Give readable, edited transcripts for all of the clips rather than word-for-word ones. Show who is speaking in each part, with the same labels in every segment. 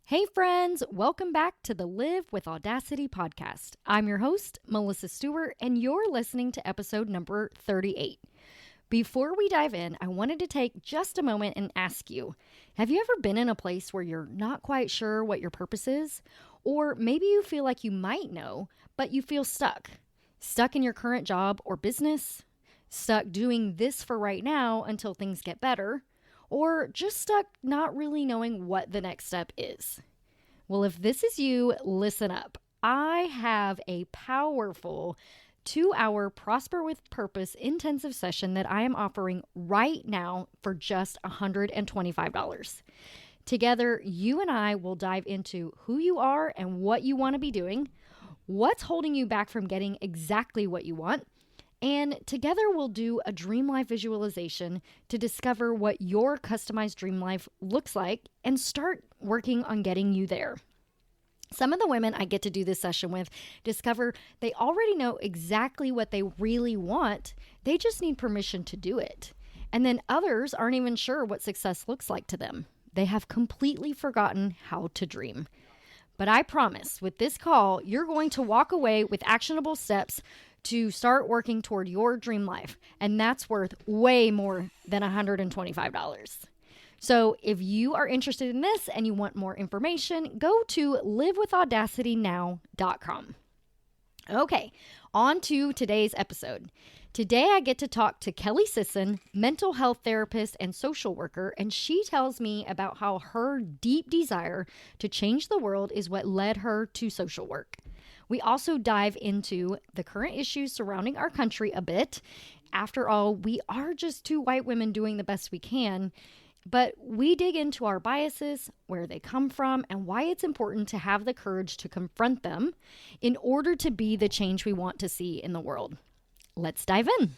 Speaker 1: Hey friends, welcome back to the Live with Audacity podcast. I'm your host, Melissa Stewart, and you're listening to episode number 38. Before we dive in, I wanted to take just a moment and ask you, have you ever been in a place where you're not quite sure what your purpose is? Or maybe you feel like you might know, but you feel stuck. Stuck in your current job or business? Stuck doing this for right now until things get better? Or just stuck not really knowing what the next step is? Well, if this is you, listen up. I have a powerful 2-hour Prosper with Purpose intensive session that I am offering right now for just $125. Together, you and I will dive into who you are and what you want to be doing, what's holding you back from getting exactly what you want, and together we'll do a dream life visualization to discover what your customized dream life looks like and start working on getting you there. Some of the women I get to do this session with discover they already know exactly what they really want. They just need permission to do it. And then others aren't even sure what success looks like to them. They have completely forgotten how to dream. But I promise, with this call, you're going to walk away with actionable steps to start working toward your dream life. And that's worth way more than $125. So if you are interested in this and you want more information, go to livewithaudacitynow.com. Okay, on to today's episode. Today I get to talk to Kelly Sisson, mental health therapist and social worker, and she tells me about how her deep desire to change the world is what led her to social work. We also dive into the current issues surrounding our country a bit. After all, we are just two white women doing the best we can, but we dig into our biases, where they come from, and why it's important to have the courage to confront them in order to be the change we want to see in the world. Let's dive in.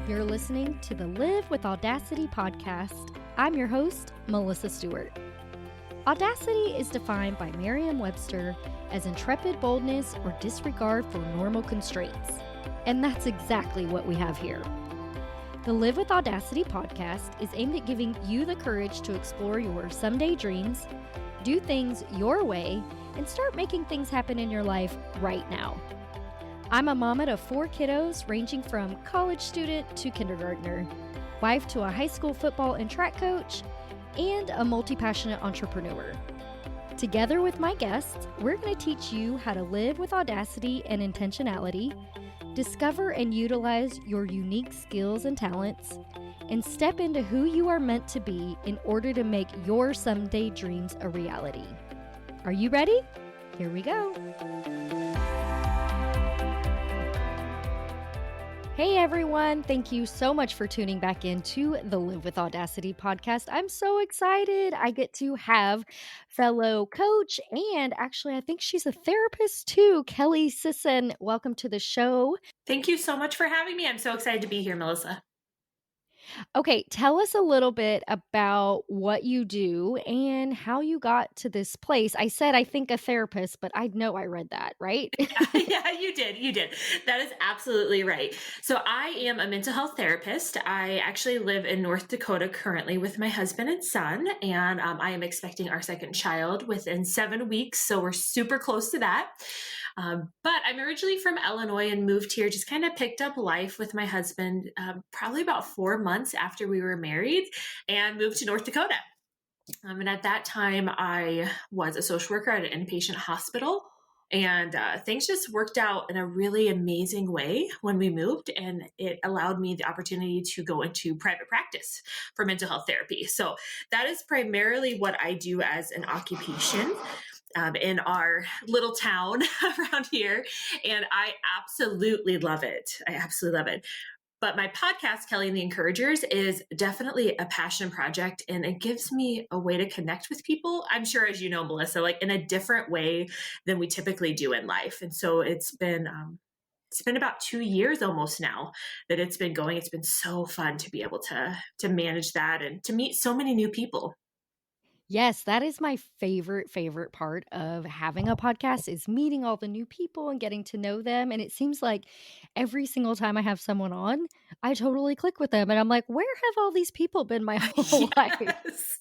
Speaker 1: You're listening to the Live with Audacity podcast. I'm your host, Melissa Stewart. Audacity is defined by Merriam-Webster as intrepid boldness or disregard for normal constraints. And that's exactly what we have here. The Live with Audacity podcast is aimed at giving you the courage to explore your someday dreams, do things your way, and start making things happen in your life right now. I'm a mama to 4 kiddos ranging from college student to kindergartner, wife to a high school football and track coach, and a multi-passionate entrepreneur. Together with my guests, we're going to teach you how to live with audacity and intentionality, discover and utilize your unique skills and talents, and step into who you are meant to be in order to make your someday dreams a reality. Are you ready? Here we go. Hey everyone, thank you so much for tuning back into the Live with Audacity podcast. I'm so excited. I get to have fellow coach and actually I think she's a therapist too, Kelly Sisson. Welcome to the show.
Speaker 2: Thank you so much for having me. I'm so excited to be here, Melissa.
Speaker 1: Okay, tell us a little bit about what you do and how you got to this place. I said I think a therapist, but I know I read that, right?
Speaker 2: Yeah, you did. You did. That is absolutely right. So I am a mental health therapist. I actually live in North Dakota currently with my husband and son, and I am expecting our second child within 7 weeks. So we're super close to that. But I'm originally from Illinois and moved here, just kind of picked up life with my husband probably about 4 months after we were married and moved to North Dakota. And at that time, I was a social worker at an inpatient hospital. And things just worked out in a really amazing way when we moved. And it allowed me the opportunity to go into private practice for mental health therapy. So that is primarily what I do as an occupation in our little town around here. And I absolutely love it. I absolutely love it. But my podcast, Kelly and the Encouragers, is definitely a passion project, and it gives me a way to connect with people. I'm sure, as you know, Melissa, like in a different way than we typically do in life. And so it's been about 2 years almost now that it's been going. It's been so fun to be able to manage that and to meet so many new people.
Speaker 1: Yes, that is my favorite part of having a podcast is meeting all the new people and getting to know them, and it seems like every single time I have someone on, I totally click with them, and I'm like, "Where have all these people been my whole life?"
Speaker 2: Yes.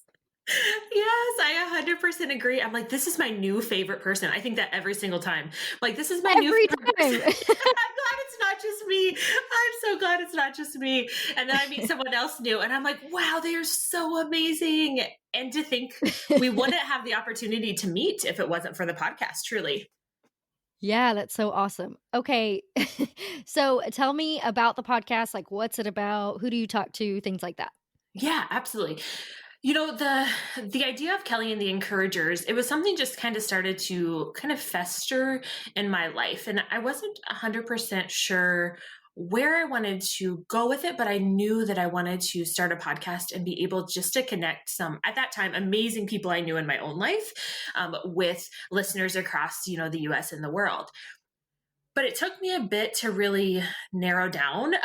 Speaker 2: Yes, I 100% agree. I'm like, this is my new favorite person. I think that every single time. Like, this is my new
Speaker 1: Every
Speaker 2: favorite person.
Speaker 1: time.
Speaker 2: I'm glad it's not just me. I'm so glad it's not just me. And then I meet someone else new and I'm like, wow, they are so amazing. And to think we wouldn't have the opportunity to meet if it wasn't for the podcast, truly.
Speaker 1: Yeah, that's so awesome. Okay. So tell me about the podcast, like, what's it about? Who do you talk to? Things like that.
Speaker 2: Yeah, absolutely. You know, the idea of Kelly and the Encouragers, it was something just kind of started to kind of fester in my life. And I wasn't 100% sure where I wanted to go with it, but I knew that I wanted to start a podcast and be able just to connect some, at that time, amazing people I knew in my own life with listeners across, the US and the world. But it took me a bit to really narrow down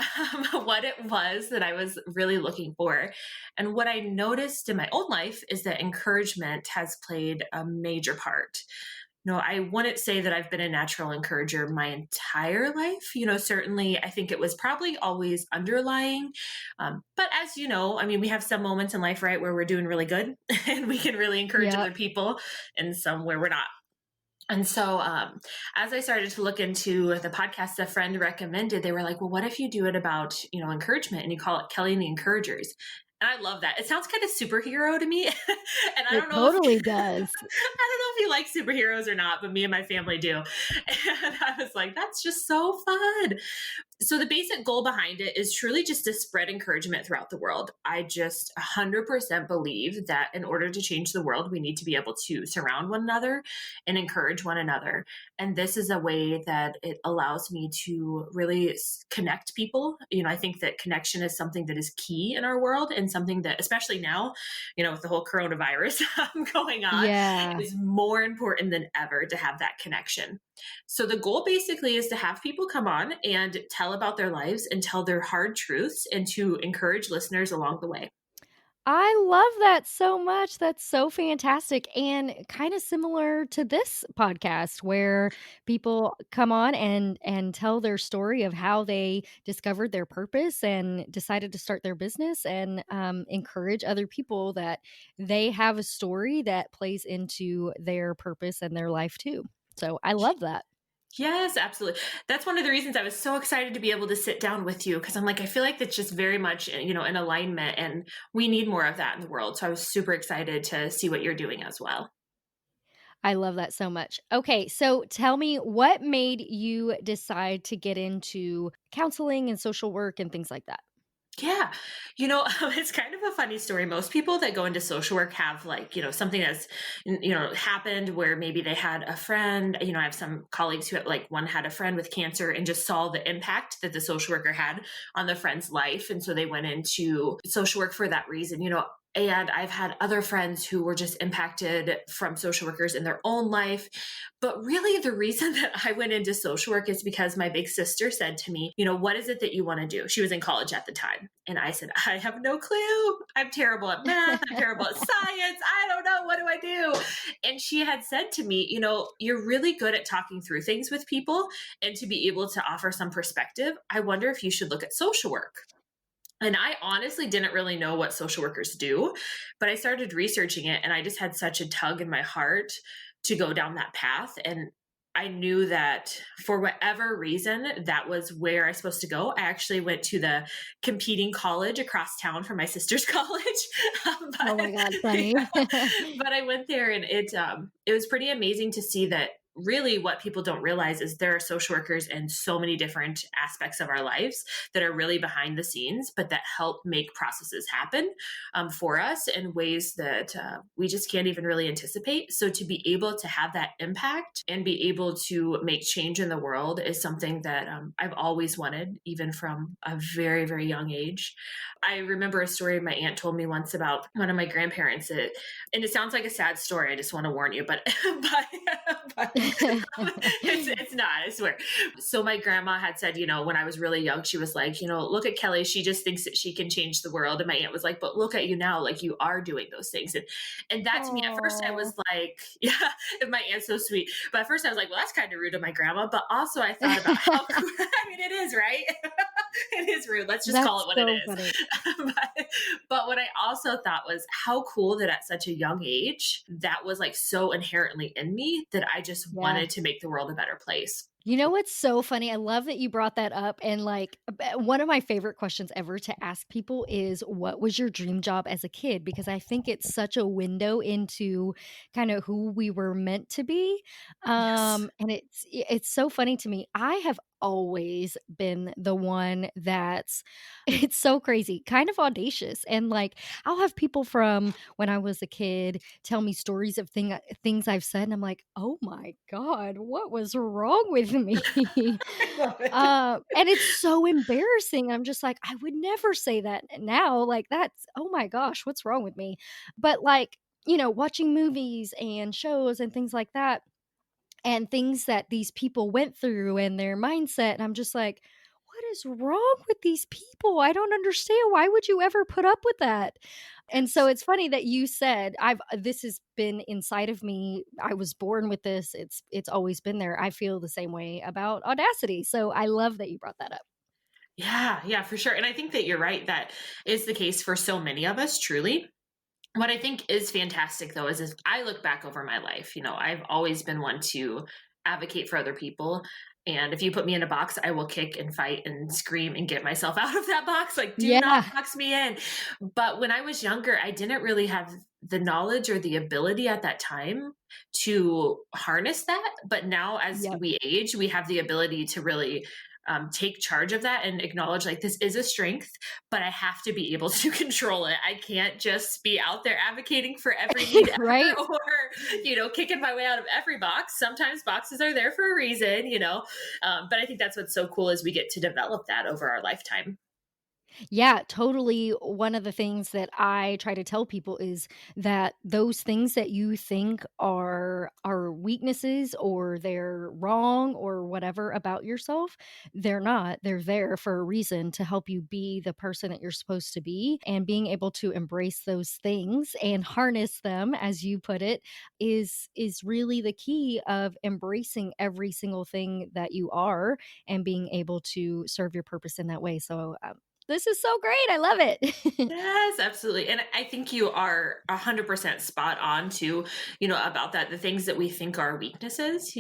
Speaker 2: what it was that I was really looking for. And what I noticed in my own life is that encouragement has played a major part. I wouldn't say that I've been a natural encourager my entire life. Certainly, I think it was probably always underlying. But as you know, I mean, we have some moments in life, right, where we're doing really good and we can really encourage
Speaker 1: Yep.
Speaker 2: other people, and some where we're not. And so, as I started to look into the podcast a friend recommended, they were like, well, what if you do it about, encouragement and you call it Kelly and the Encouragers? And I love that. It sounds kind of superhero to me. And I
Speaker 1: It
Speaker 2: don't know if
Speaker 1: totally does.
Speaker 2: I don't know if you like superheroes or not, but me and my family do. And I was like, that's just so fun. So the basic goal behind it is truly just to spread encouragement throughout the world. I just 100% believe that in order to change the world, we need to be able to surround one another and encourage one another. And this is a way that it allows me to really connect people. I think that connection is something that is key in our world, and something that, especially now, with the whole coronavirus going on,
Speaker 1: Yeah.
Speaker 2: is more important than ever to have that connection. So the goal basically is to have people come on and tell about their lives and tell their hard truths, and to encourage listeners along the way.
Speaker 1: I love that so much. That's so fantastic and kind of similar to this podcast where people come on and tell their story of how they discovered their purpose and decided to start their business and encourage other people that they have a story that plays into their purpose and their life too. So I love that.
Speaker 2: Yes, absolutely. That's one of the reasons I was so excited to be able to sit down with you, because I'm like, I feel like that's just very much, in alignment, and we need more of that in the world. So I was super excited to see what you're doing as well.
Speaker 1: I love that so much. Okay, so tell me what made you decide to get into counseling and social work and things like that?
Speaker 2: Yeah. It's kind of a funny story. Most people that go into social work have, like, something that's, happened where maybe they had a friend. I have some colleagues who like one had a friend with cancer and just saw the impact that the social worker had on the friend's life. And so they went into social work for that reason. And I've had other friends who were just impacted from social workers in their own life. But really, the reason that I went into social work is because my big sister said to me, what is it that you want to do? She was in college at the time. And I said, I have no clue. I'm terrible at math. I'm terrible at science. I don't know. What do I do? And she had said to me, you're really good at talking through things with people, and to be able to offer some perspective, I wonder if you should look at social work. And I honestly didn't really know what social workers do, but I started researching it, and I just had such a tug in my heart to go down that path. And I knew that for whatever reason, that was where I was supposed to go. I actually went to the competing college across town from my sister's college.
Speaker 1: Oh
Speaker 2: but
Speaker 1: my god,
Speaker 2: yeah,
Speaker 1: funny.
Speaker 2: but I went there, and it was pretty amazing to see that really what people don't realize is there are social workers in so many different aspects of our lives that are really behind the scenes, but that help make processes happen for us in ways that we just can't even really anticipate. So to be able to have that impact and be able to make change in the world is something that I've always wanted, even from a very, very young age. I remember a story my aunt told me once about one of my grandparents, and it sounds like a sad story. I just want to warn you, but It's not, I swear. So my grandma had said, when I was really young, she was like, look at Kelly. She just thinks that she can change the world. And my aunt was like, but look at you now, like you are doing those things. And that to me, at first I
Speaker 1: Oh.
Speaker 2: was like, yeah, and my aunt's so sweet. But at first I was like, well, that's kind of rude of my grandma. But also I thought about how cool, I mean, it is, right? It is rude. Let's just call
Speaker 1: That's
Speaker 2: it what it
Speaker 1: so
Speaker 2: is.
Speaker 1: funny.
Speaker 2: but what I also thought was how cool that at such a young age, that was like so inherently in me that I just
Speaker 1: Yeah.
Speaker 2: wanted to make the world a better place.
Speaker 1: You know what's so funny? I love that you brought that up, and, like, one of my favorite questions ever to ask people is, "What was your dream job as a kid?" Because I think it's such a window into kinda who we were meant to be,
Speaker 2: Yes.
Speaker 1: and it's so funny to me. I have always been the one that's it's so crazy, kind of audacious, and, like, I'll have people from when I was a kid tell me stories of things I've said, and I'm like, "Oh my god, what was wrong with me?"
Speaker 2: I love it.
Speaker 1: And it's so embarrassing. I'm just like, "I would never say that now." Like, that's oh my gosh, what's wrong with me? But, like, watching movies and shows and things like that, and things that these people went through and their mindset, and I'm just like, "What is wrong with these people? I don't understand. Why would you ever put up with that?" And so
Speaker 2: Yes.
Speaker 1: it's funny that you said, "I've this has been inside of me. I was born with this. It's always been there." I feel the same way about Audacity. So I love that you brought that up.
Speaker 2: Yeah, yeah, for sure. And I think that you're right. That is the case for so many of us, truly. What I think is fantastic though is if I look back over my life, I've always been one to advocate for other people. And if you put me in a box, I will kick and fight and scream and get myself out of that box. Like, do not
Speaker 1: Yeah.
Speaker 2: box me in. But when I was younger, I didn't really have the knowledge or the ability at that time to harness that. But now, as
Speaker 1: Yep.
Speaker 2: we age, we have the ability to really take charge of that and acknowledge like this is a strength, but I have to be able to control it. I can't just be out there advocating for every need ever
Speaker 1: Right?
Speaker 2: or, kicking my way out of every box. Sometimes boxes are there for a reason, but I think that's what's so cool is we get to develop that over our lifetime.
Speaker 1: Yeah, totally. One of the things that I try to tell people is that those things that you think are weaknesses or they're wrong or whatever about yourself, they're not. They're there for a reason to help you be the person that you're supposed to be, and being able to embrace those things and harness them as you put it is really the key of embracing every single thing that you are and being able to serve your purpose in that way. So this is so great. I love it.
Speaker 2: Yes, absolutely. And I think you are 100% spot on too, about that. The things that we think are weaknesses,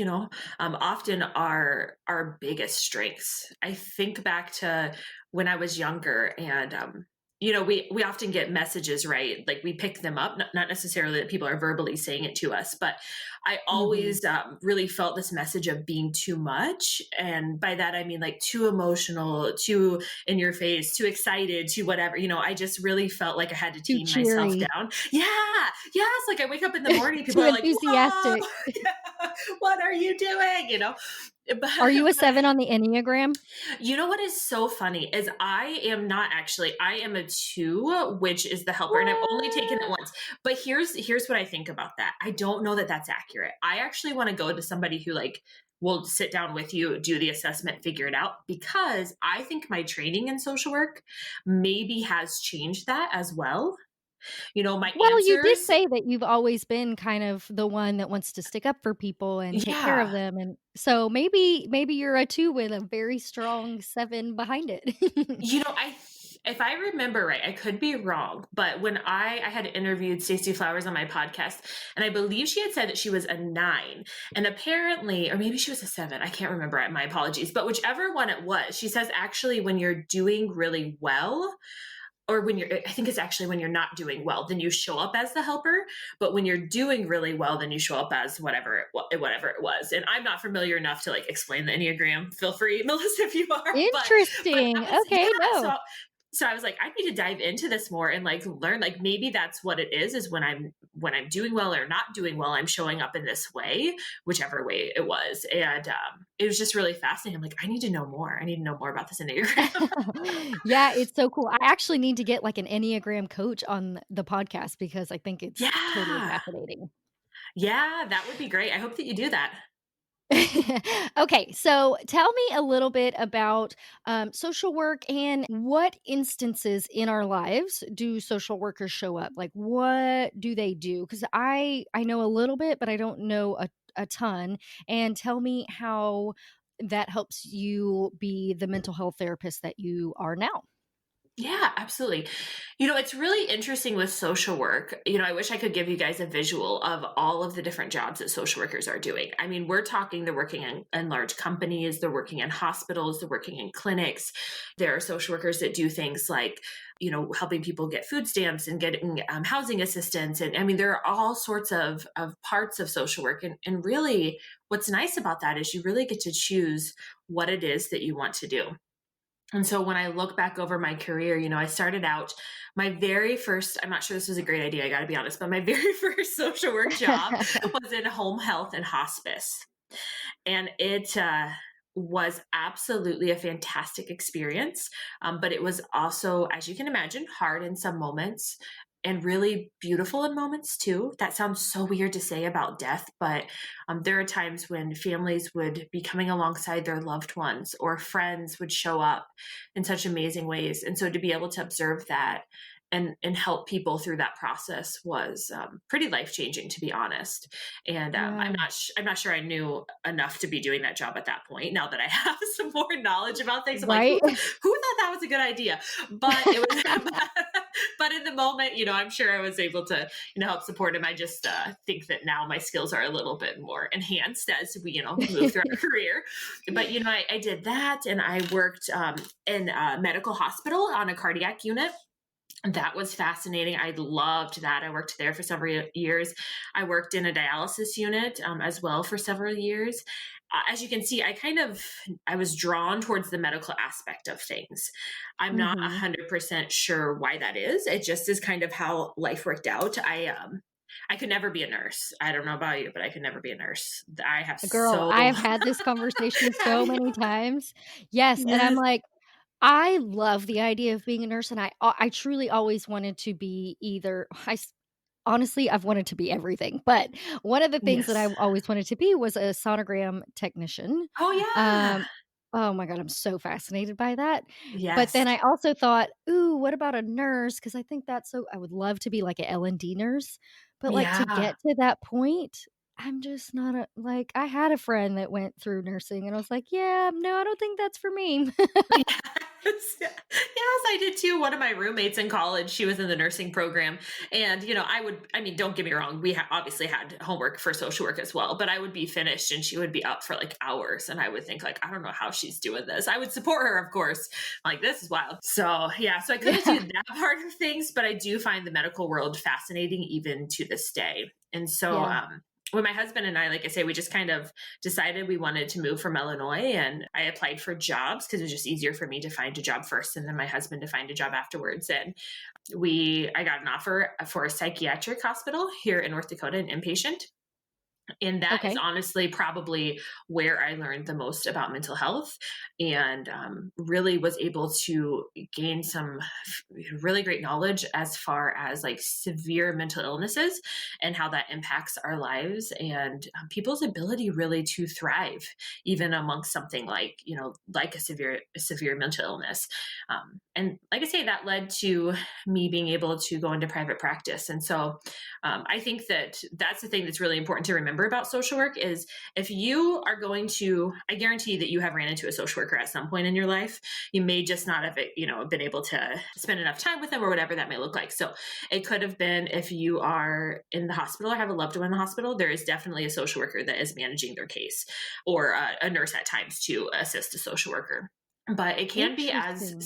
Speaker 2: often are our biggest strengths. I think back to when I was younger and, we often get messages, right? Like we pick them up, not necessarily that people are verbally saying it to us, but I
Speaker 1: Mhm.
Speaker 2: always really felt this message of being too much. And by that, I mean like too emotional, too in your face, too excited, too whatever. I just really felt like I had to
Speaker 1: Too
Speaker 2: tame myself
Speaker 1: cheery,
Speaker 2: down. Yeah. Yes. Like I wake up in the morning, people
Speaker 1: too
Speaker 2: are like, whoa,
Speaker 1: enthusiastic.
Speaker 2: what are you doing? But
Speaker 1: Are you a 7 on the Enneagram?
Speaker 2: you know what is so funny is I am not actually. I am a 2, which is the helper, and I've only taken it
Speaker 1: What?
Speaker 2: once. But here's what I think about that. I don't know that that's accurate. I actually want to go to somebody who like will sit down with you, do the assessment, figure it out because I think my training in social work maybe has changed that as well. My
Speaker 1: Well, you did
Speaker 2: answers.
Speaker 1: say that you've always been kind of the one that wants to stick up for people and take care of
Speaker 2: Yeah.
Speaker 1: them, and so maybe you're a 2 with a very strong 7 behind it.
Speaker 2: If I remember right, I could be wrong, but when I had interviewed Stacey Flowers on my podcast, and I believe she had said that she was a 9, and apparently, or maybe she was a 7. I can't remember. My apologies, but whichever one it was, she says actually when you're doing really well, or I think it's actually when you're not doing well, then you show up as the helper. But when you're doing really well, then you show up as whatever it was. And I'm not familiar enough to like explain the Enneagram. Feel free, Melissa, if you are. But
Speaker 1: Interesting.
Speaker 2: that was yeah.
Speaker 1: Okay, no.
Speaker 2: So I was like, I need to dive into this more and like learn. Like maybe that's what it is when I'm doing well or not doing well, I'm showing up in this way, whichever way it was. And it was just really fascinating. I'm like, I need to know more. I need to know more about this Enneagram.
Speaker 1: Yeah, it's so cool. I actually need to get, like, an Enneagram coach on the podcast because I think it's totally
Speaker 2: Yeah.
Speaker 1: fascinating.
Speaker 2: Yeah, that would be great. I hope that you do that.
Speaker 1: Okay, so tell me a little bit about social work and what instances in our lives do social workers show up? Like, what do they do? Because I know a little bit, but I don't know a ton. And tell me how that helps you be the mental health therapist that you are now.
Speaker 2: Yeah, absolutely. It's really interesting with social work. I wish I could give you guys a visual of all of the different jobs that social workers are doing. I mean, we're talking they're working in large companies, they're working in hospitals, they're working in clinics. There are social workers that do things like, helping people get food stamps and getting housing assistance. And I mean, there are all sorts of parts of social work. And really, what's nice about that is you really get to choose what it is that you want to do. And so when I look back over my career, I started out my very first, I'm not sure this was a great idea, I got to be honest, but my very first social work job was in home health and hospice. And it was absolutely a fantastic experience. But it was also, as you can imagine, hard in some moments and really beautiful in moments too. That sounds so weird to say about death, but there are times when families would be coming alongside their loved ones or friends would show up in such amazing ways. And so to be able to observe that and help people through that process was pretty life changing, to be honest. And
Speaker 1: Yeah.
Speaker 2: I'm not sure I knew enough to be doing that job at that point. Now that I have some more knowledge about things, I'm like,
Speaker 1: Right?
Speaker 2: who thought that was a good idea? But it was, but in the moment, I'm sure I was able to, help support him. I just think that now my skills are a little bit more enhanced as we, move through our career. But I did that, and I worked in a medical hospital on a cardiac unit. That was fascinating. I loved that. I worked there for several years. I worked in a dialysis unit as well for several years. As you can see, I was drawn towards the medical aspect of things. I'm not
Speaker 1: Mhm.
Speaker 2: 100% sure why that is. It just is kind of how life worked out. I could never be a nurse. I don't know about you, but I could never be a nurse. I have
Speaker 1: Girl,
Speaker 2: so
Speaker 1: I have had this conversation
Speaker 2: have
Speaker 1: so
Speaker 2: you?
Speaker 1: many times. Yes, and I'm
Speaker 2: Yes.
Speaker 1: like, I love the idea of being a nurse, and I truly always wanted to be either honestly, I've wanted to be everything, but one of the things that I
Speaker 2: Yes.
Speaker 1: always wanted to be was a sonogram technician.
Speaker 2: Oh yeah.
Speaker 1: Um, oh my god, I'm so fascinated by that. But
Speaker 2: Yes.
Speaker 1: then I also thought, "Ooh, what about a nurse?" Because I think that's so I would love to be like a L&D nurse, but, like, to
Speaker 2: Yeah.
Speaker 1: get to that point, I'm just not a like, I had a friend that went through nursing, and I was like, "Yeah, no, I don't think that's for me."
Speaker 2: Yes. Yes, I did too. One of my roommates in college, she was in the nursing program. And, I mean, don't get me wrong, we obviously had homework for social work as well, but I would be finished and she would be up for like hours. And I would think, like, I don't know how she's doing this. I would support her, of course. Like, this is wild. So, yeah, so I couldn't do
Speaker 1: Yeah.
Speaker 2: that part of things, but I do find the medical world fascinating even to this day. And so,
Speaker 1: Yeah.
Speaker 2: when my husband and I, like I say, we just kind of decided we wanted to move from Illinois, and I applied for jobs because it was just easier for me to find a job first and then my husband to find a job afterwards. And I got an offer for a psychiatric hospital here in North Dakota, an inpatient. And that is
Speaker 1: Okay.
Speaker 2: honestly probably where I learned the most about mental health, and really was able to gain some really great knowledge as far as like severe mental illnesses and how that impacts our lives and people's ability really to thrive, even amongst something like, like a severe mental illness. And like I say, that led to me being able to go into private practice. And so I think that that's the thing that's really important to remember about social work is if you are going to, I guarantee that you have ran into a social worker at some point in your life. You may just not have, been able to spend enough time with them or whatever that may look like. So it could have been if you are in the hospital or have a loved one in the hospital, there is definitely a social worker that is managing their case, or a nurse at times to assist a social worker. But it can be
Speaker 1: Interesting.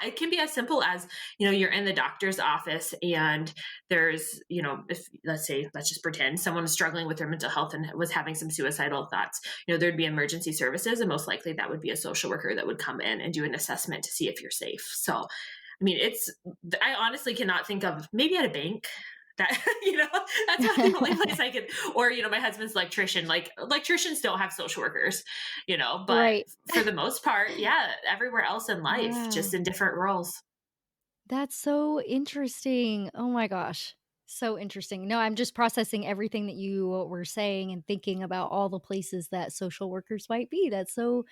Speaker 2: it can be as simple as, you're in the doctor's office and there's, if let's just pretend someone is struggling with their mental health and was having some suicidal thoughts, there'd be emergency services, and most likely that would be a social worker that would come in and do an assessment to see if you're safe. So, I mean, I honestly cannot think of, maybe at a bank, that, that's about the only place I could, or, my husband's electrician, like electricians don't have social workers, but
Speaker 1: Right.
Speaker 2: for the most part, yeah, everywhere else in life, just
Speaker 1: Wow.
Speaker 2: in different roles.
Speaker 1: That's so interesting. Oh my gosh. So interesting. No, I'm just processing everything that you were saying and thinking about all the places that social workers might be. That's so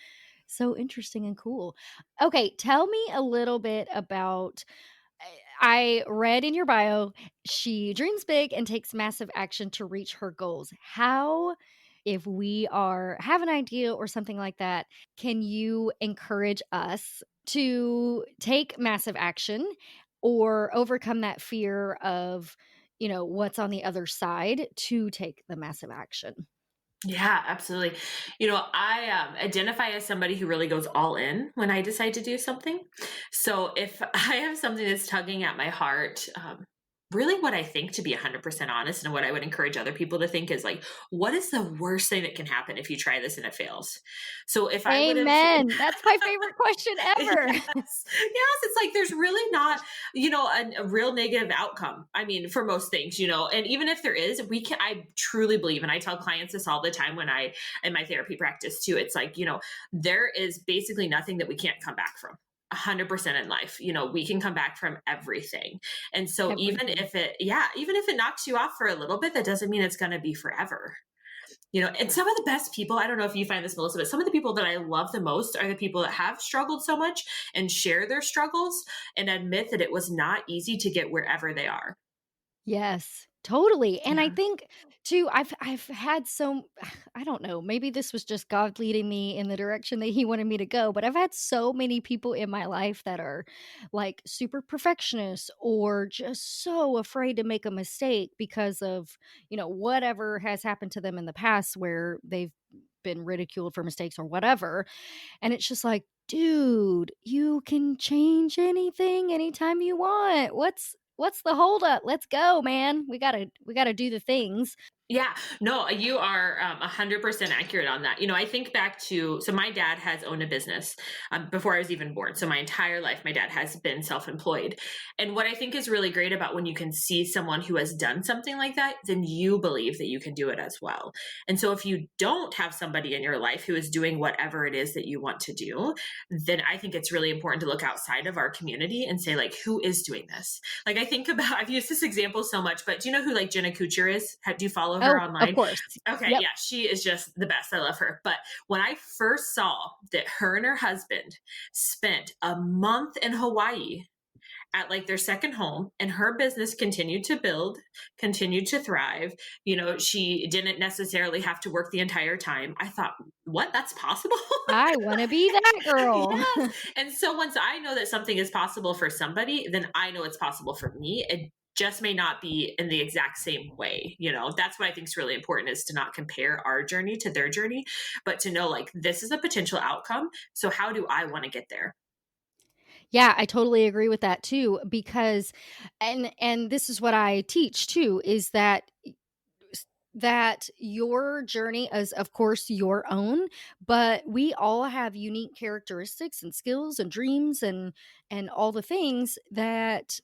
Speaker 1: interesting and cool. Okay, tell me a little bit about I read in your bio, she dreams big and takes massive action to reach her goals. How, if we have an idea or something like that, can you encourage us to take massive action or overcome that fear of, what's on the other side to take the massive action?
Speaker 2: Yeah, absolutely. I identify as somebody who really goes all in when I decide to do something. So if I have something that's tugging at my heart, really what I think, to be 100% honest, and what I would encourage other people to think is like, what is the worst thing that can happen if you try this and it fails? So if I would have,
Speaker 1: Amen. That's my favorite question ever.
Speaker 2: yes, it's like there's really not, a real negative outcome. I mean, for most things, and even if there is, I truly believe, and I tell clients this all the time when in my therapy practice too, it's like, there is basically nothing that we can't come back from. 100% in life, we can come back from everything. And so
Speaker 1: Everything.
Speaker 2: even if it knocks you off for a little bit, that doesn't mean it's going to be forever. And some of the best people, I don't know if you find this, Melissa, but some of the people that I love the most are the people that have struggled so much and share their struggles and admit that it was not easy to get wherever they are.
Speaker 1: Yes, totally, and I
Speaker 2: Yeah.
Speaker 1: think too, I've had I don't know, maybe this was just God leading me in the direction that he wanted me to go, but I've had so many people in my life that are, like, super perfectionists or just so afraid to make a mistake because of, whatever has happened to them in the past where they've been ridiculed for mistakes or whatever, and it's just like, "Dude, you can change anything anytime you want. What's the holdup? Let's go, man. We gotta do the things."
Speaker 2: Yeah, no, you are 100% accurate on that. I think back to, so my dad has owned a business before I was even born. So my entire life, my dad has been self employed. And what I think is really great about when you can see someone who has done something like that, then you believe that you can do it as well. And so if you don't have somebody in your life who is doing whatever it is that you want to do, then I think it's really important to look outside of our community and say, like, who is doing this? Like, I think about, I've used this example so much, but do you know who like Jenna Kutcher is? Do you follow her
Speaker 1: Oh, of
Speaker 2: online?
Speaker 1: course.
Speaker 2: Okay,
Speaker 1: Yep.
Speaker 2: yeah, she is just the best. I love her. But when I first saw that her and her husband spent a month in Hawaii at like their second home, and her business continued to build, continued to thrive, she didn't necessarily have to work the entire time. I thought, what? That's possible?
Speaker 1: I wanna be that girl.
Speaker 2: Yes. And so once I know that something is possible for somebody, then I know it's possible for me. It just may not be in the exact same way. That's what I think is really important, is to not compare our journey to their journey, but to know, like, this is a potential outcome. So how do I want to get there?
Speaker 1: Yeah, I totally agree with that too because and this is what I teach too, is that your journey is of course your own, but we all have unique characteristics and skills and dreams and all the things that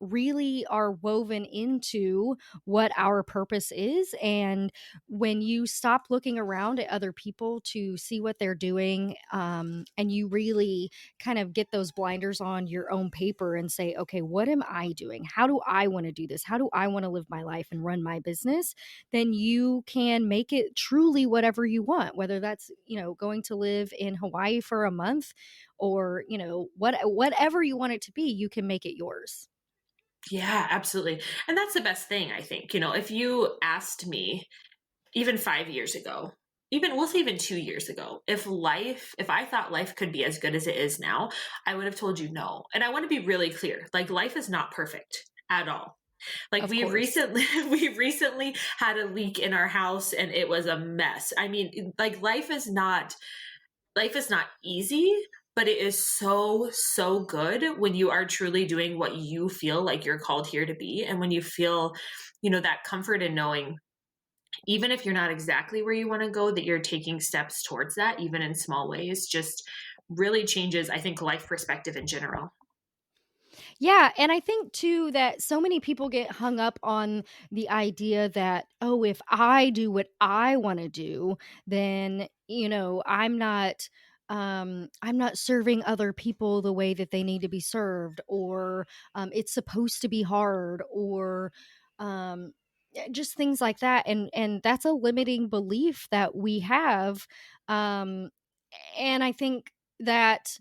Speaker 1: really are woven into what our purpose is. And when you stop looking around at other people to see what they're doing, and you really kind of get those blinders on your own paper and say, okay, what am I doing? How do I want to do this? How do I want to live my life and run my business? Then you can make it truly whatever you want, whether that's, going to live in Hawaii for a month or, whatever you want it to be, you can make it yours.
Speaker 2: Yeah, absolutely. And that's the best thing, I think. If you asked me even 5 years ago, even we'll say even 2 years ago, if I thought life could be as good as it is now, I would have told you no. And I want to be really clear, like, life is not perfect at all. Like,
Speaker 1: Of
Speaker 2: we
Speaker 1: course.
Speaker 2: recently we recently had a leak in our house and it was a mess. I mean, like, life is not easy, but it is so, so good when you are truly doing what you feel like you're called here to be. And when you feel, that comfort in knowing, even if you're not exactly where you want to go, that you're taking steps towards that, even in small ways, just really changes, I think, life perspective in general.
Speaker 1: Yeah, and I think too that so many people get hung up on the idea that, oh, if I do what I want to do, then, I'm not serving other people the way that they need to be served, or it's supposed to be hard, or um, just things like that. And that's a limiting belief that we have. Um, and I think that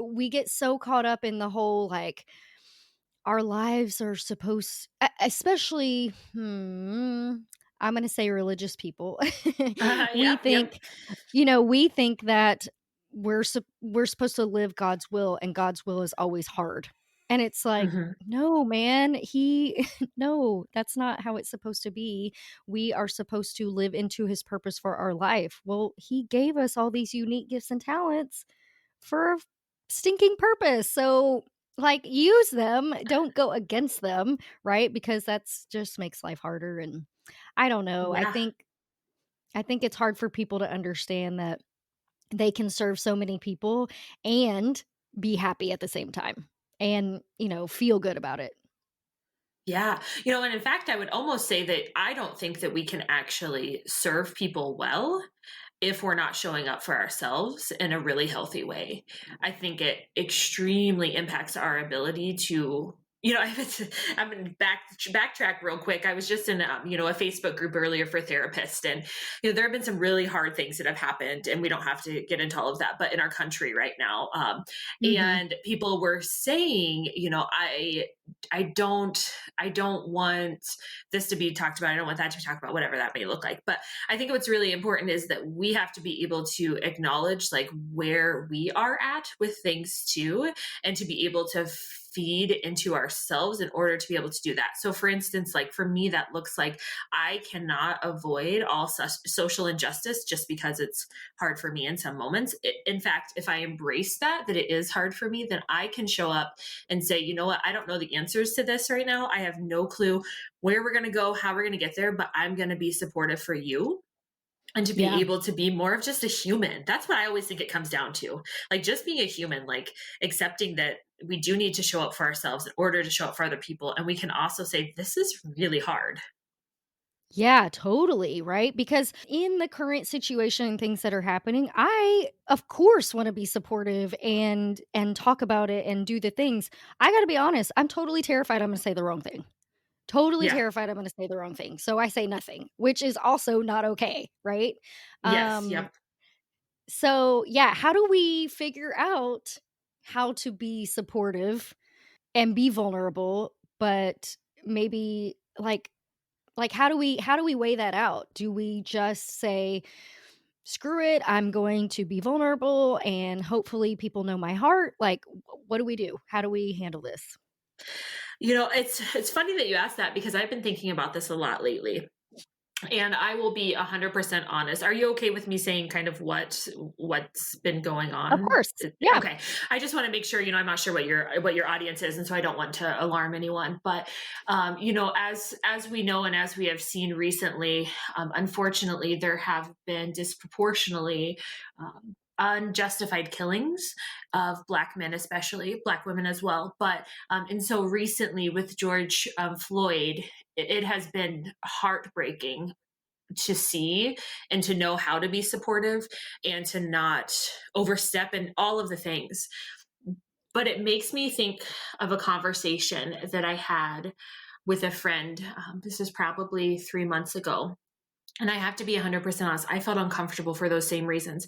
Speaker 1: we get so caught up in the whole like our lives are supposed, especially, I'm going to say religious people. We
Speaker 2: Yep, yep.
Speaker 1: think, we think that we're supposed to live God's will, and God's will is always hard. And it's like,
Speaker 2: Hmm.
Speaker 1: no, man, no, that's not how it's supposed to be. We are supposed to live into his purpose for our life. Well, he gave us all these unique gifts and talents for a stinking purpose. So, like, use them, don't go against them, right? Because that's just makes life harder. And I don't know. I
Speaker 2: Yeah.
Speaker 1: think I think it's hard for people to understand that they can serve so many people and be happy at the same time and, feel good about it.
Speaker 2: Yeah. And in fact, I would almost say that I don't think that we can actually serve people well if we're not showing up for ourselves in a really healthy way. I think it extremely impacts our ability to, I'm going to backtrack real quick. I was just in, a Facebook group earlier for therapists, and there have been some really hard things that have happened, and we don't have to get into all of that, but in our country right now,
Speaker 1: Mhm.
Speaker 2: and people were saying, I don't want this to be talked about. I don't want that to be talked about, whatever that may look like. But I think what's really important is that we have to be able to acknowledge like where we are at with things too, and to be able to feed into ourselves in order to be able to do that. So for instance, like for me, that looks like I cannot avoid all social injustice just because it's hard for me in some moments. In fact, if I embrace that it is hard for me, then I can show up and say, you know what, I don't know the answers to this right now. I have no clue where we're going to go, how we're going to get there, but I'm going to be supportive for you. And to be
Speaker 1: Yeah.
Speaker 2: able to be more of just a human. That's what I always think it comes down to. Like just being a human, like accepting that we do need to show up for ourselves in order to show up for other people. And we can also say, this is really hard.
Speaker 1: Yeah, totally, right? Because in the current situation and things that are happening, I of course want to be supportive and talk about it and do the things. I got to be honest, I'm totally terrified I'm going to say the wrong thing. Totally
Speaker 2: Yeah.
Speaker 1: terrified I'm going to say the wrong thing. So I say nothing, which is also not okay, right?
Speaker 2: Yes.
Speaker 1: Um
Speaker 2: Yep.
Speaker 1: so yeah, how do we figure out how to be supportive and be vulnerable, but maybe like how do we weigh that out? Do we just say, "Screw it, I'm going to be vulnerable and hopefully people know my heart?" Like what do we do? How do we handle this?
Speaker 2: It's funny that you asked that because I've been thinking about this a lot lately. And I will be 100% honest. Are you okay with me saying kind of what's been going
Speaker 1: Of
Speaker 2: on?
Speaker 1: course. Yeah.
Speaker 2: Okay. I just want to make sure, I'm not sure what your audience is, and so I don't want to alarm anyone. But as we know and as we have seen recently, unfortunately, there have been disproportionately unjustified killings of Black men, especially Black women as well. But and so recently with George Floyd, it has been heartbreaking to see and to know how to be supportive and to not overstep and all of the things. But it makes me think of a conversation that I had with a friend. This is probably 3 months ago. And I have to be 100% honest. I felt uncomfortable for those same reasons.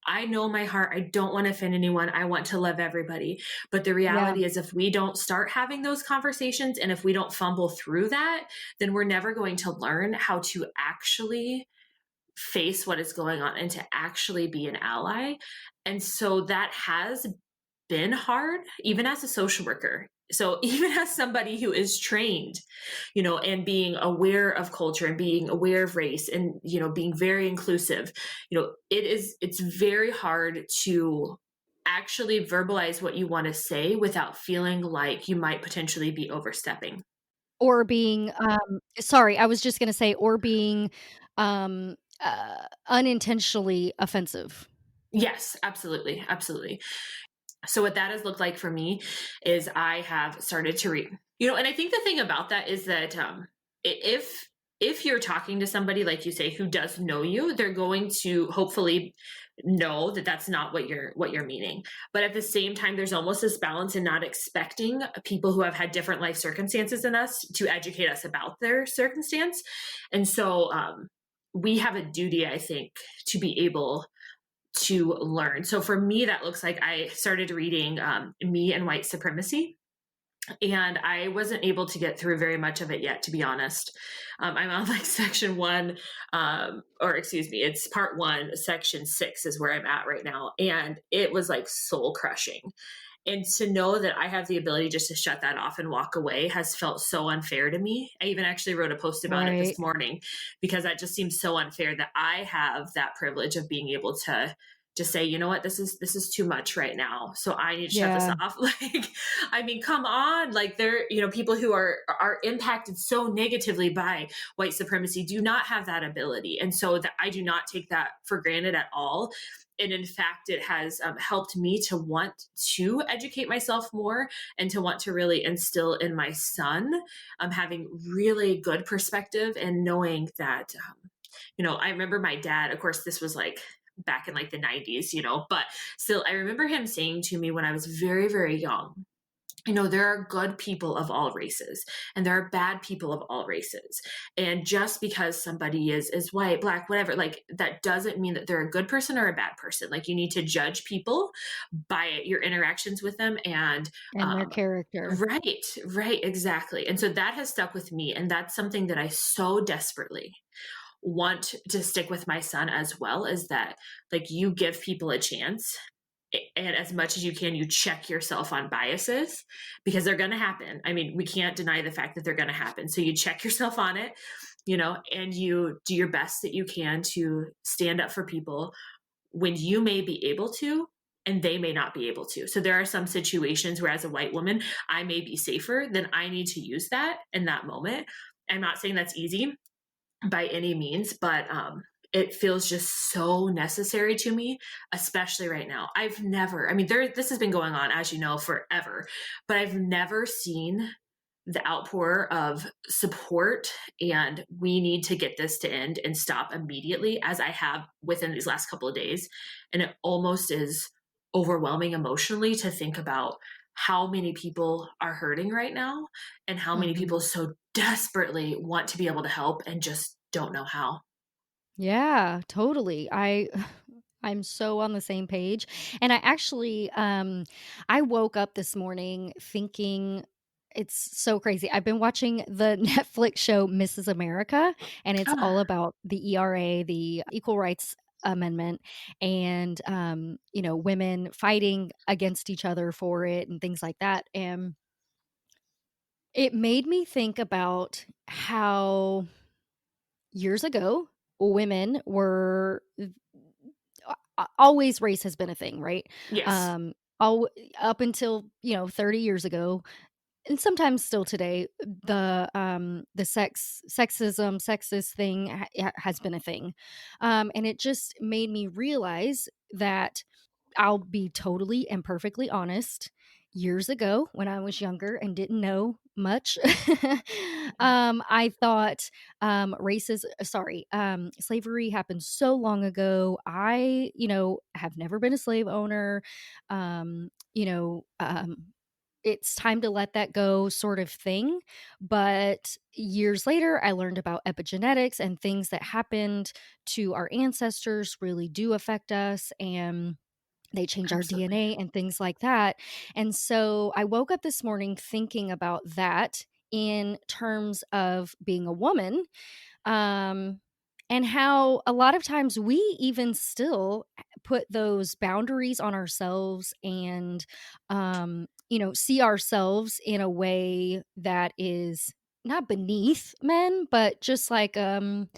Speaker 2: I know my heart. I don't want to offend anyone. I want to love everybody. But the
Speaker 1: Yeah.
Speaker 2: reality is, if we don't start having those conversations and if we don't fumble through that, then we're never going to learn how to actually face what is going on and to actually be an ally. And so that has been hard, even as a social worker. So even as somebody who is trained, and being aware of culture and being aware of race and, being very inclusive, it's very hard to actually verbalize what you want to say without feeling like you might potentially be overstepping.
Speaker 1: Or being sorry, I was just going to say or being unintentionally offensive.
Speaker 2: Yes, absolutely. Absolutely. So what that has looked like for me is I have started to read. And I think the thing about that is that if if you're talking to somebody, like you say, who does know you, they're going to hopefully know that that's not what you're meaning. But at the same time, there's almost this balance in not expecting people who have had different life circumstances than us to educate us about their circumstance. And so we have a duty, I think, to be able to learn. So for me, that looks like I started reading Me and White Supremacy, and I wasn't able to get through very much of it yet, to be honest. I'm on like section one, or excuse me, it's part one, section six is where I'm at right now. And it was like soul crushing. And to know that I have the ability just to shut that off and walk away has felt so unfair to me. I even actually wrote a post about it
Speaker 1: Right.
Speaker 2: this morning because that just seems so unfair that I have that privilege of being able to just say, you know what, this is too much right now. So I need to shut this
Speaker 1: Yeah.
Speaker 2: off. Like, I mean, come on. Like there, people who are impacted so negatively by white supremacy do not have that ability. And so that I do not take that for granted at all. And in fact, it has helped me to want to educate myself more and to want to really instill in my son having really good perspective and knowing that I remember my dad, of course, this was like back in like the 90s, but still I remember him saying to me when I was very, very young, there are good people of all races and there are bad people of all races. And just because somebody is white, black, whatever, like that doesn't mean that they're a good person or a bad person. Like you need to judge people by your interactions with them. And
Speaker 1: And their character.
Speaker 2: right, right, exactly. And so that has stuck with me. And that's something that I so desperately want to stick with my son as well, is that like you give people a chance, and as much as you can, you check yourself on biases because they're going to happen. I mean, we can't deny the fact that they're going to happen. So you check yourself on it, and you do your best that you can to stand up for people when you may be able to and they may not be able to. So there are some situations where as a white woman, I may be safer, then I need to use that in that moment. I'm not saying that's easy by any means, but it feels just so necessary to me, especially right now. This has been going on, as you know, forever, but I've never seen the outpour of support and we need to get this to end and stop immediately as I have within these last couple of days. And it almost is overwhelming emotionally to think about how many people are hurting right now and how many
Speaker 1: Mhm.
Speaker 2: people so desperately want to be able to help and just don't know how.
Speaker 1: Yeah, totally. I'm so on the same page. And I actually I woke up this morning thinking it's so crazy. I've been watching the Netflix show Mrs. America, and it's all
Speaker 2: Ah,
Speaker 1: about the ERA, the Equal Rights Amendment, and women fighting against each other for it and things like that. And it made me think about how years ago women were always race has been a thing, right?
Speaker 2: yes.
Speaker 1: Um, all up until 30 years ago, and sometimes still today, the sexism, sexist thing has been a thing, and it just made me realize that I'll be totally and perfectly honest. Years ago, when I was younger and didn't know much, I thought slavery happened so long ago. I, have never been a slave owner. Um, you know, um, it's time to let that go, sort of thing. But years later, I learned about epigenetics and things that happened to our ancestors really do affect us. And they change our
Speaker 2: Absolutely.
Speaker 1: DNA and things like that. And so I woke up this morning thinking about that in terms of being a woman, um, and how a lot of times we even still put those boundaries on ourselves and, see ourselves in a way that is not beneath men, but just like a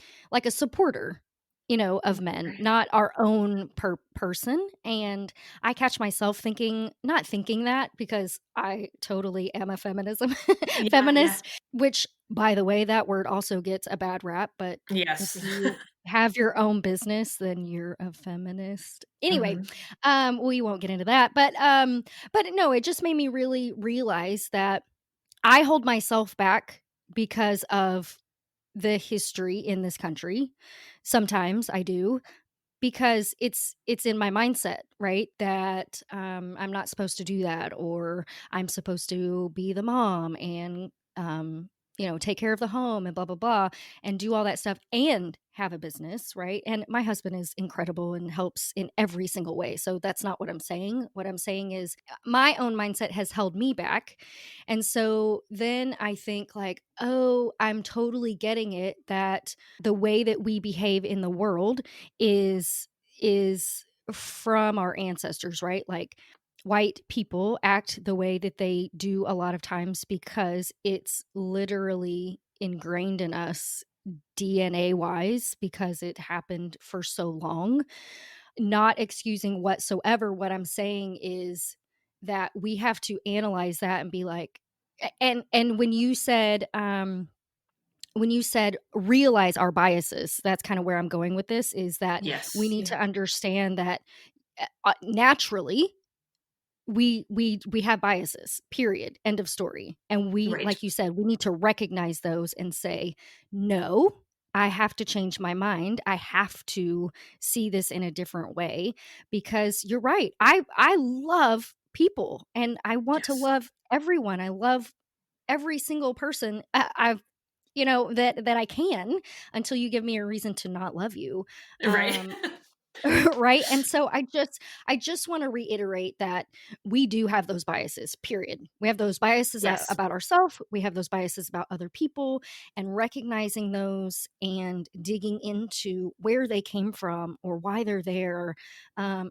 Speaker 1: supporter, of men,
Speaker 2: Right.
Speaker 1: not our own person. And I catch myself not thinking that because I totally am a feminism
Speaker 2: Yeah, yeah.
Speaker 1: feminist, which, by the way, that word also gets a bad rap, but
Speaker 2: Yes.
Speaker 1: if you have your own business, then you're a feminist. Anyway,
Speaker 2: Mhm.
Speaker 1: we won't get into that, but no, it just made me really realize that I hold myself back because of the history in this country. Sometimes I do, because it's in my mindset, right? That, I'm not supposed to do that, or I'm supposed to be the mom and, take care of the home and blah, blah, blah, and do all that stuff and have a business, right? And my husband is incredible and helps in every single way. So that's not what I'm saying. What I'm saying is, my own mindset has held me back. And so then I think like, oh, I'm totally getting it, that the way that we behave in the world is from our ancestors, right? Like, white people act the way that they do a lot of times because it's literally ingrained in us DNA wise, because it happened for so long. Not excusing whatsoever. What I'm saying is that we have to analyze that and be like, and when you said realize our biases, that's kind of where I'm going with this, is that we
Speaker 2: Yes.
Speaker 1: need
Speaker 2: Yeah.
Speaker 1: to understand that, naturally we have biases, period, end of story. And we,
Speaker 2: Right.
Speaker 1: like you said, we need to recognize those and say, no, I have to change my mind. I have to see this in a different way, because you're right. I love people and I want to
Speaker 2: Yes.
Speaker 1: love everyone. I love every single person, I've that I can, until you give me a reason to not love you.
Speaker 2: Right.
Speaker 1: Um, right? And so I just want to reiterate that we do have those biases, period. We have those biases
Speaker 2: Yes.
Speaker 1: about ourselves, we have those biases about other people, and recognizing those and digging into where they came from or why they're there, and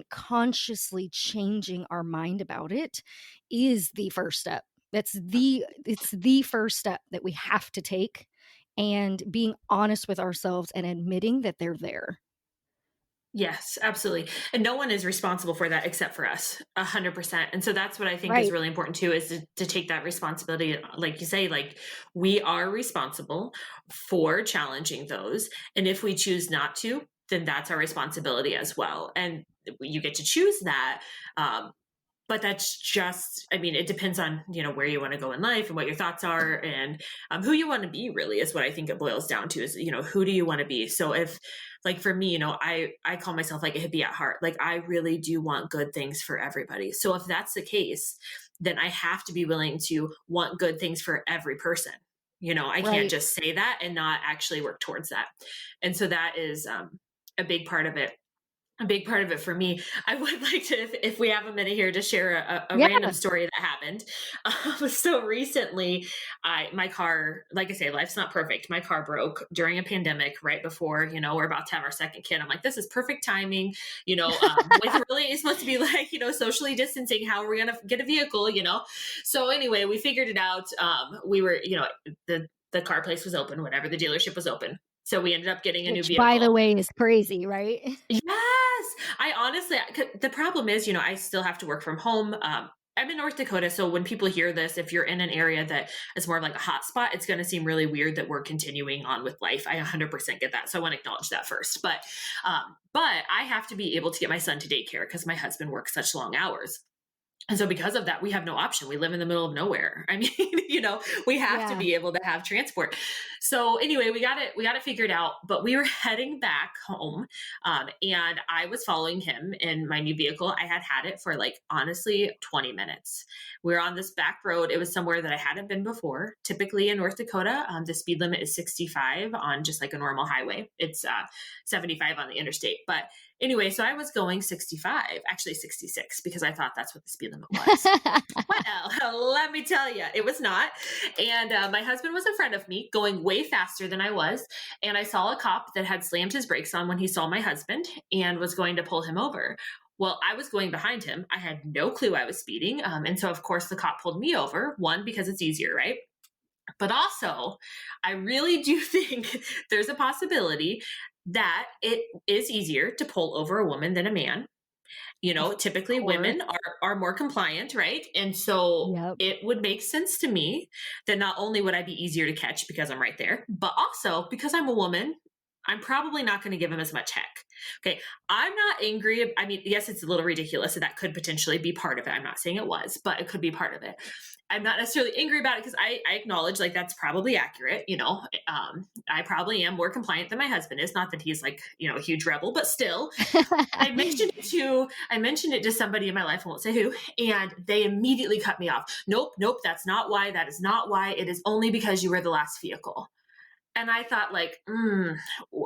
Speaker 1: consciously changing our mind about it is the first step. It's the first step that we have to take, and being honest with ourselves and admitting that they're there.
Speaker 2: Yes, absolutely. And no one is responsible for that except for us, 100%. And so that's what I think is
Speaker 1: Right.
Speaker 2: really important too, is to take that responsibility. Like you say, like we are responsible for challenging those. And if we choose not to, then that's our responsibility as well. And you get to choose that. Um, but that's just, I mean, it depends on, where you want to go in life and what your thoughts are, and who you want to be, really is what I think it boils down to, is, who do you want to be? So if, like for me, I call myself like a hippie at heart. Like I really do want good things for everybody. So if that's the case, then I have to be willing to want good things for every person. I can't
Speaker 1: Right.
Speaker 2: just say that and not actually work towards that. And so that is a big part of it, for me. I would like to, if we have a minute here, to share a random
Speaker 1: Yeah.
Speaker 2: story that happened. So recently, my car, like I say, life's not perfect. My car broke during a pandemic, right before we're about to have our second kid. I'm like, this is perfect timing. With really, it's supposed to be like socially distancing. How are we gonna get a vehicle? So anyway, we figured it out. We were, the car place was open, whatever, the dealership was open. So we ended up getting a new
Speaker 1: Which, by
Speaker 2: vehicle.
Speaker 1: the way, is crazy, right?
Speaker 2: Yes. I honestly, the problem is, I still have to work from home. I'm in North Dakota. So when people hear this, if you're in an area that is more of like a hot spot, it's going to seem really weird that we're continuing on with life. I 100% get that. So I want to acknowledge that first. But I have to be able to get my son to daycare because my husband works such long hours. And so because of that, we have no option. We live in the middle of nowhere. I mean, we have to
Speaker 1: Yeah.
Speaker 2: be able to have transport. So anyway, we got it figured out, but we were heading back home. And I was following him in my new vehicle. I had it for like, honestly, 20 minutes. We were on this back road. It was somewhere that I hadn't been before. Typically in North Dakota, the speed limit is 65 on just like a normal highway. It's 75 on the interstate. But anyway, so I was going 65, actually 66, because I thought that's what the speed limit was. Well, let me tell you, it was not. And my husband was in front of me going way faster than I was. And I saw a cop that had slammed his brakes on when he saw my husband and was going to pull him over. Well, I was going behind him. I had no clue I was speeding. And so, of course, the cop pulled me over, one, because it's easier, right? But also, I really do think there's a possibility that it is easier to pull over a woman than a man.
Speaker 1: Of
Speaker 2: Typically
Speaker 1: course.
Speaker 2: women are more compliant, right? And so
Speaker 1: Yep.
Speaker 2: it would make sense to me that not only would I be easier to catch because I'm right there, but also because I'm a woman, I'm probably not going to give him as much heck. Okay. I'm not angry. I mean, yes, it's a little ridiculous. And that could potentially be part of it. I'm not saying it was, but it could be part of it. I'm not necessarily angry about it because I acknowledge like that's probably accurate. I probably am more compliant than my husband is. Not that he's like, a huge rebel, but still. I mentioned it to somebody in my life, I won't say who, and they immediately cut me off. Nope, that's not why. That is not why. It is only because you were the last vehicle. And I thought, like,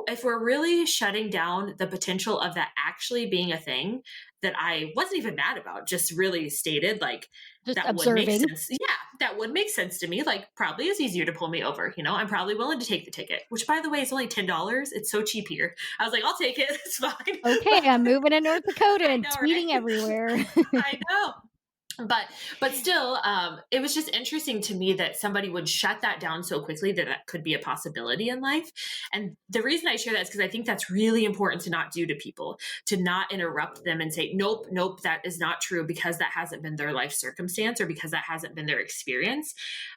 Speaker 2: if we're really shutting down the potential of that actually being a thing that I wasn't even mad about, just really stated, like,
Speaker 1: Just
Speaker 2: that would make
Speaker 1: observing.
Speaker 2: sense. Yeah, that would make sense to me. Like, probably is easier to pull me over. I'm probably willing to take the ticket, which, by the way, is only $10. It's so cheap here. I was like, I'll take it. It's fine.
Speaker 1: Okay, I'm moving to North Dakota
Speaker 2: I
Speaker 1: and
Speaker 2: know,
Speaker 1: speeding
Speaker 2: right?
Speaker 1: everywhere.
Speaker 2: I know. But still, it was just interesting to me that somebody would shut that down so quickly that that could be a possibility in life. And the reason I share that is because I think that's really important to not do to people, to not interrupt them and say, nope, that is not true, because that hasn't been their life circumstance, or because that hasn't been their experience,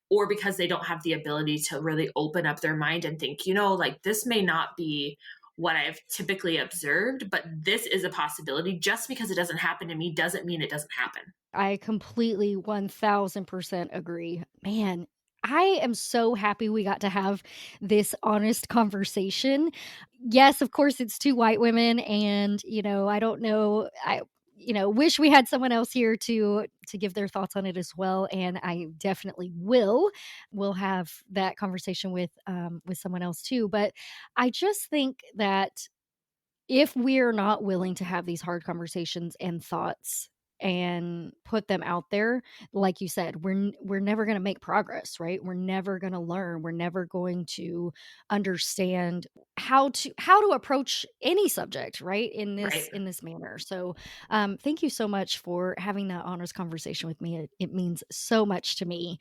Speaker 2: or because they don't have the ability to really open up their mind and think, like, this may not be what I've typically observed, but this is a possibility. Just because it doesn't happen to me doesn't mean it doesn't happen.
Speaker 1: I completely 1000% agree. Man, I am so happy we got to have this honest conversation. Yes, of course, it's two white women, and I don't know. I wish we had someone else here to give their thoughts on it as well, and I definitely will. We'll have that conversation with someone else too. But I just think that if we're not willing to have these hard conversations and thoughts and put them out there, like you said, we're never going to make progress, right? We're never going to learn. We're never going to understand how to approach any subject, right? in this
Speaker 2: Right.
Speaker 1: in this manner. So thank you so much for having that honest conversation with me. It means so much to me.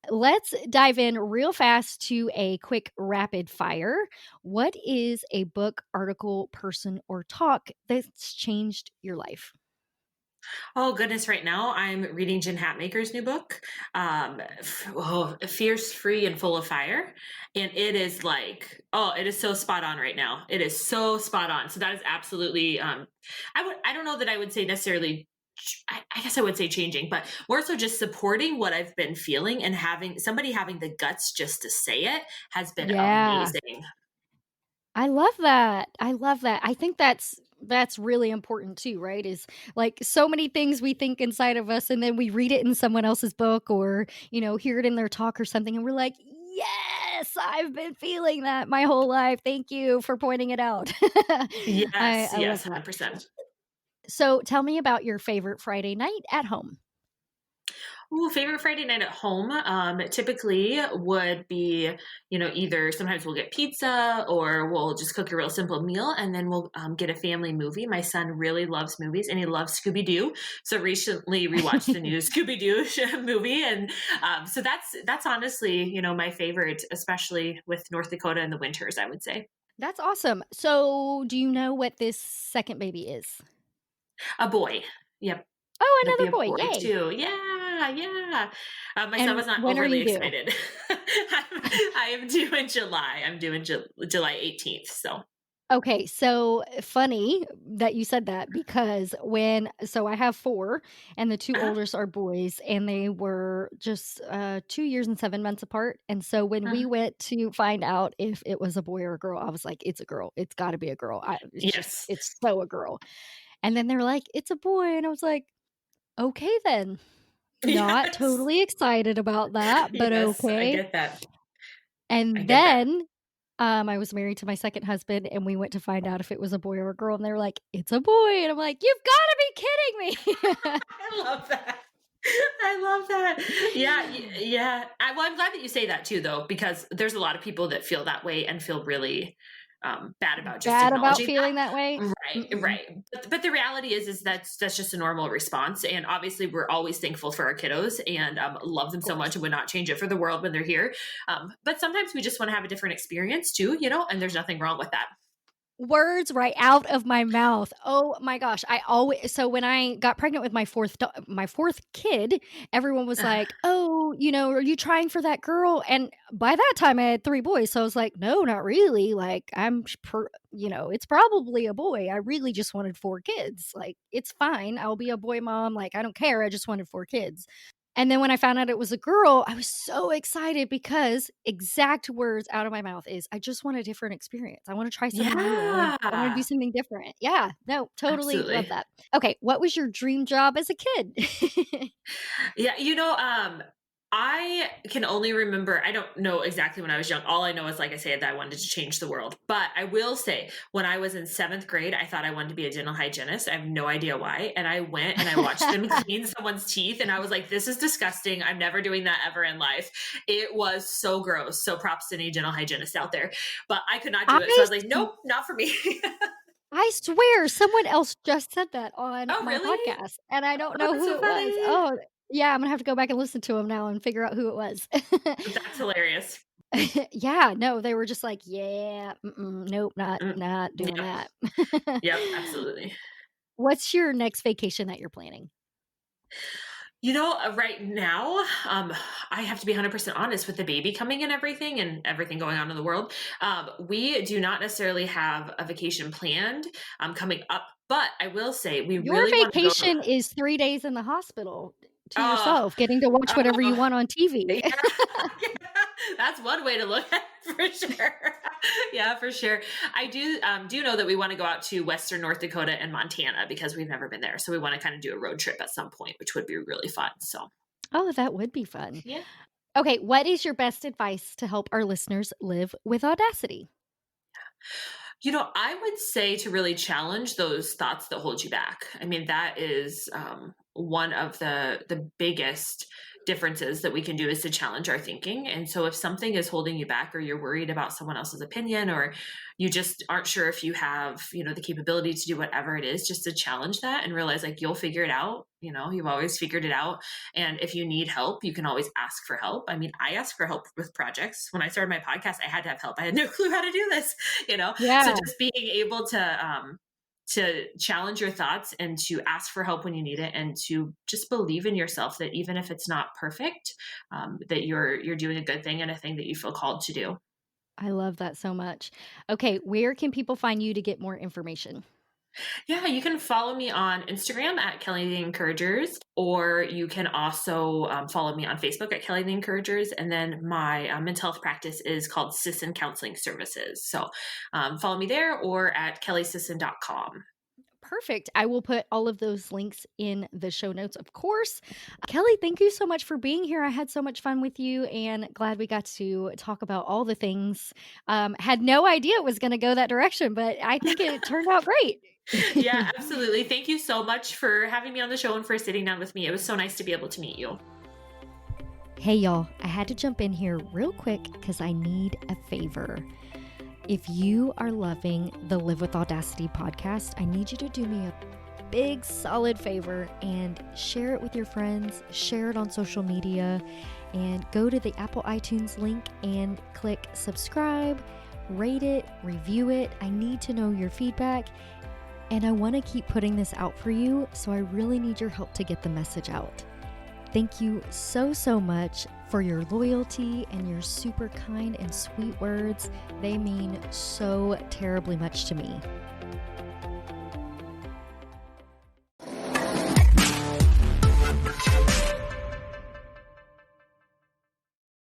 Speaker 1: Let's dive in real fast to a quick rapid fire. What is a book, article, person, or talk that's changed your life?
Speaker 2: Oh goodness, right now I'm reading Jen Hatmaker's new book, Fierce, Free, and Full of Fire. And it is like, oh, it is so spot on right now. It is so spot on. So that is absolutely, I don't know that I would say necessarily, I guess I would say changing, but more so just supporting what I've been feeling, and having somebody having the guts just to say it has been
Speaker 1: Yeah.
Speaker 2: amazing.
Speaker 1: I love that. I love that. I think that's really important too, right? Is like so many things we think inside of us and then we read it in someone else's book or, hear it in their talk or something and we're like, "Yes, I've been feeling that my whole life. Thank you for pointing it out." I
Speaker 2: Yes,
Speaker 1: I love
Speaker 2: yes,
Speaker 1: that.
Speaker 2: 100%.
Speaker 1: So, tell me about your favorite Friday night at home.
Speaker 2: Ooh, favorite Friday night at home, typically would be, either sometimes we'll get pizza or we'll just cook a real simple meal, and then we'll get a family movie. My son really loves movies and he loves Scooby Doo. So recently rewatched the new Scooby Doo movie, and so that's honestly, my favorite, especially with North Dakota in the winters, I would say.
Speaker 1: That's awesome. So, do you know what this second baby is?
Speaker 2: A boy. Yep.
Speaker 1: Oh,
Speaker 2: It'll be
Speaker 1: another
Speaker 2: a
Speaker 1: boy.
Speaker 2: boy
Speaker 1: Yay.
Speaker 2: too. Yeah, yeah. My son
Speaker 1: And
Speaker 2: was not
Speaker 1: when are
Speaker 2: overly
Speaker 1: you due?
Speaker 2: excited. I am due in July. I'm due in July 18th. So,
Speaker 1: Okay, so funny that you said that because I have 4 and the 2
Speaker 2: uh
Speaker 1: oldest are boys and they were just 2 years and 7 months apart. And so when we
Speaker 2: uh
Speaker 1: went to find out if it was a boy or a girl, I was like, it's a girl. It's got to be a girl.
Speaker 2: yes,
Speaker 1: It's so a girl. And then they're like, it's a boy. And I was like, okay, then. Not
Speaker 2: yes,
Speaker 1: totally excited about that, but
Speaker 2: yes. I
Speaker 1: okay.
Speaker 2: get that. I
Speaker 1: And
Speaker 2: get that.
Speaker 1: then I was married to my second husband, and we went to find out if it was a boy or a girl, and they were like, "It's a boy," and I'm like, "You've gotta be kidding me."
Speaker 2: I love that. I love that. Yeah, yeah. Well, I'm glad that you say that too, though, because there's a lot of people that feel that way and feel really bad about just
Speaker 1: Bad about
Speaker 2: acknowledging
Speaker 1: feeling that way?
Speaker 2: that. Right,
Speaker 1: Mm-mm.
Speaker 2: right. But the reality is that's just a normal response, and obviously we're always thankful for our kiddos and love them
Speaker 1: Of
Speaker 2: so much
Speaker 1: course.
Speaker 2: and would not change it for the world when they're here. But sometimes we just want to have a different experience too, and there's nothing wrong with that.
Speaker 1: Words right out of my mouth. Oh my gosh. So when I got pregnant with my fourth kid, everyone was
Speaker 2: Uh,
Speaker 1: like, "Oh, are you trying for that girl?" And by that time I had 3 boys, so I was like, "No, not really. Like it's probably a boy. I really just wanted 4 kids. Like it's fine. I'll be a boy mom. Like I don't care. I just wanted 4 kids." And then when I found out it was a girl, I was so excited because exact words out of my mouth is, "I just want a different experience. I wanna try something new. I wanna do
Speaker 2: yeah,
Speaker 1: something different." Yeah, no, totally love
Speaker 2: absolutely.
Speaker 1: that. Okay, what was your dream job as a kid?
Speaker 2: Yeah, I can only remember, I don't know exactly when I was young. All I know is, like I said, that I wanted to change the world. But I will say, when I was in 7th grade, I thought I wanted to be a dental hygienist. I have no idea why. And I went and I watched them clean someone's teeth. And I was like, this is disgusting. I'm never doing that ever in life. It was so gross. So props to any dental hygienist out there. But I could not do it. So I
Speaker 1: I
Speaker 2: was like, nope, not for me.
Speaker 1: I swear someone else just said that on
Speaker 2: Oh,
Speaker 1: my
Speaker 2: really?
Speaker 1: podcast, and I don't
Speaker 2: Oh,
Speaker 1: know
Speaker 2: that's
Speaker 1: who
Speaker 2: so
Speaker 1: it was.
Speaker 2: funny.
Speaker 1: Oh, yeah, I'm gonna have to go back and listen to him now and figure out who it was.
Speaker 2: That's hilarious.
Speaker 1: Yeah, no, they were just like, "Yeah, nope, not
Speaker 2: Mm,
Speaker 1: not doing
Speaker 2: yep.
Speaker 1: that."
Speaker 2: Yep. Absolutely.
Speaker 1: What's your next vacation that you're planning?
Speaker 2: Right now, I have to be 100% honest with the baby coming and everything going on in the world. We do not necessarily have a vacation planned coming up, but I will say we
Speaker 1: Your
Speaker 2: really want to go.
Speaker 1: vacation is 3 days in the hospital to
Speaker 2: Oh,
Speaker 1: yourself, getting to watch whatever you
Speaker 2: oh,
Speaker 1: want on TV.
Speaker 2: yeah. That's one way to look at it for sure. Yeah, for sure. I do know that we want to go out to Western North Dakota and Montana because we've never been there. So we want to kind of do a road trip at some point, which would be really fun. So,
Speaker 1: Oh, that would be fun.
Speaker 2: yeah.
Speaker 1: Okay, what is your best advice to help our listeners live with audacity?
Speaker 2: I would say to really challenge those thoughts that hold you back. I mean, that is one of the biggest differences that we can do is to challenge our thinking. And so, if something is holding you back, or you're worried about someone else's opinion, or you just aren't sure if you have, the capability to do whatever it is, just to challenge that and realize like you'll figure it out. You've always figured it out. And if you need help, you can always ask for help. I mean, I ask for help with projects. When I started my podcast, I had to have help. I had no clue how to do this, so
Speaker 1: Yeah,
Speaker 2: just being able to challenge your thoughts and to ask for help when you need it, and to just believe in yourself that even if it's not perfect, that you're doing a good thing and a thing that you feel called to do.
Speaker 1: I love that so much. Okay, where can people find you to get more information?
Speaker 2: Yeah, you can follow me on Instagram at Kelly the Encouragers, or you can also follow me on Facebook at Kelly the Encouragers. And then my mental health practice is called Sisson Counseling Services. So follow me there or at kellysisson.com.
Speaker 1: Perfect. I will put all of those links in the show notes, of course. Kelly, thank you so much for being here. I had so much fun with you and glad we got to talk about all the things. Had no idea it was going to go that direction, but I think it turned out great.
Speaker 2: Yeah, absolutely. Thank you so much for having me on the show and for sitting down with me. It was so nice to be able to meet you.
Speaker 1: Hey, y'all, I had to jump in here real quick because I need a favor. If you are loving the Live with Audacity podcast, I need you to do me a big solid favor and share it with your friends, share it on social media, and go to the Apple iTunes link and click subscribe, rate it, review it. I need to know your feedback, and I want to keep putting this out for you, so I really need your help to get the message out. Thank you so, so much for your loyalty and your super kind and sweet words. They mean so terribly much to me.